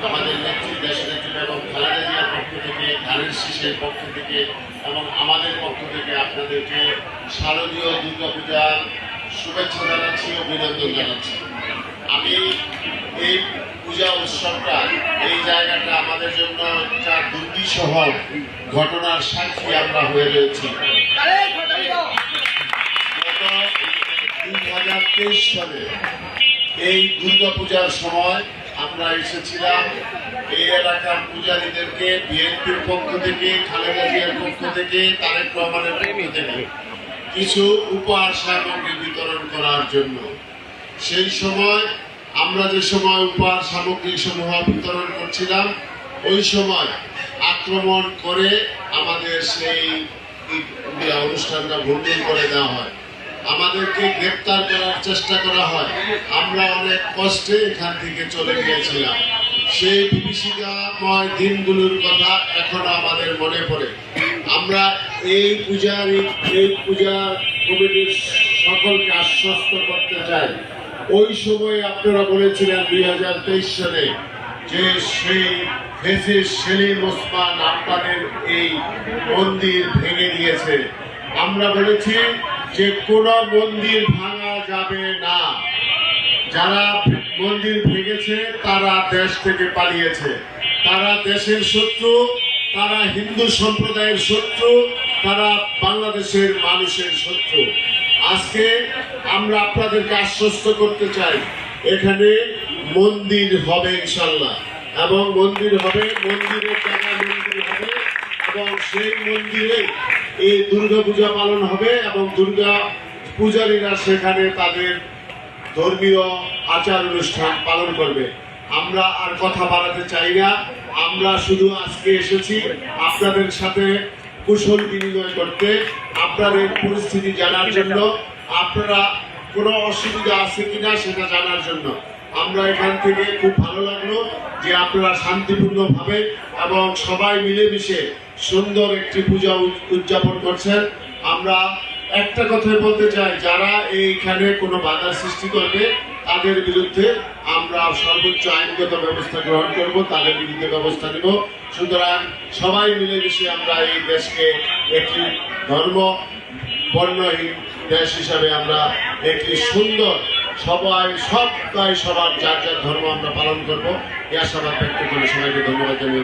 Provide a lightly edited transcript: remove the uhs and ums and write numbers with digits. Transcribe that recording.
আমাদের নেত্রী দেশনেত্রী এবং খালেদা জিয়ার পক্ষ থেকে, ধানের শীষের পক্ষ থেকে এবং আমাদের পক্ষ থেকে আপনাদেরকে শারদীয় দুর্গাপূজার শুভেচ্ছা জানাচ্ছি, অভিনন্দন জানাচ্ছি। আমি এই পূজা উৎসবটা, এই জায়গাটা আমাদের জন্য একটা দুর্বিষহ ঘটনার সাক্ষী আমরা হয়ে রয়েছি। গত 2023 সালে এই দুর্গাপূজার সময় আমরা এসেছিলাম এই এলাকার পূজারীদেরকে বিএনপির পক্ষ থেকে, খালেদা জিয়ার পক্ষ থেকে, তারেক রহমানের পক্ষ থেকে কিছু উপহার সামগ্রী বিতরণ করার জন্য। সেই সময় আমরা যে সময় উপহার সামগ্রী সমূহ বিতরণ করছিলাম, ওই সময় আক্রমণ করে আমাদের সেই অনুষ্ঠানটা ভণ্ডুল করে দেওয়া হয়, আমাদেরকে গ্রেপ্তার করার চেষ্টা করা হয়। আমরা অনেক কষ্টে এখান থেকে চলে গিয়েছিলাম। সেই বিভীষিকাময় দিনগুলোর কথা এখনো আমাদের মনে পড়ে। আমরা এই পূজা কমিটির সকলকে আশ্বস্ত করতে চাই, ওই সময় আপনারা বলেছিলেন 2023 সালে যে সেই সেলিম ওসমান আপনাদের এই মন্দির ভেঙে দিয়েছে। আমরা বলেছি যে কোন মন্দির ভাঙা যাবে না। যারা মন্দির ভেঙেছে তারা দেশ থেকে পালিয়েছে, তারা দেশের শত্রু, তারা হিন্দু সম্প্রদায়ের শত্রু, তারা বাংলাদেশের মানুষের শত্রু। আজকে আমরা আপনাদেরকে আশ্বস্ত করতে চাই, এখানে মন্দির হবে ইনশাল্লাহ, এবং মন্দির হবে, মন্দিরের জায়গায় মন্দির হবে, এবং সেই মন্দিরে এই দুর্গাপূজা পালন হবে এবং দুর্গা পূজারীরা সেখানে তাদের ধর্মীয় আচার অনুষ্ঠান পালন করবে। আমরা আর কথা বাড়াতে চাই না। আমরা শুধু আজকে এসেছি আপনাদের সাথে কুশল বিনিময় করতে, আপনাদের পরিস্থিতি জানার জন্য, আপনারা কোনো অসুবিধা আছে কিনা সেটা জানার জন্য। আমরা এখান থেকে খুব ভালো লাগলো যে আপনারা শান্তিপূর্ণভাবে এবং সবাই মিলেমিশে সুন্দর একটি পূজা উদযাপন করছেন। আমরা একটা কথাই বলতে চাই, যারা এইখানে কোনো বাধার সৃষ্টি করবে তাদের বিরুদ্ধে আমরা সর্বোচ্চ আইনগত ব্যবস্থা গ্রহণ করব, তাদের বিরুদ্ধে ব্যবস্থা নেব। সুতরাং সবাই মিলেমিশে আমরা এই দেশকে একটি ধর্ম বর্ণহীন দেশ হিসাবে আমরা একটি সুন্দর সবাই সবার যার যার ধর্ম আমরা পালন করবো, এই আশাবাদ ব্যক্ত করে সবাইকে ধন্যবাদ জানিয়ে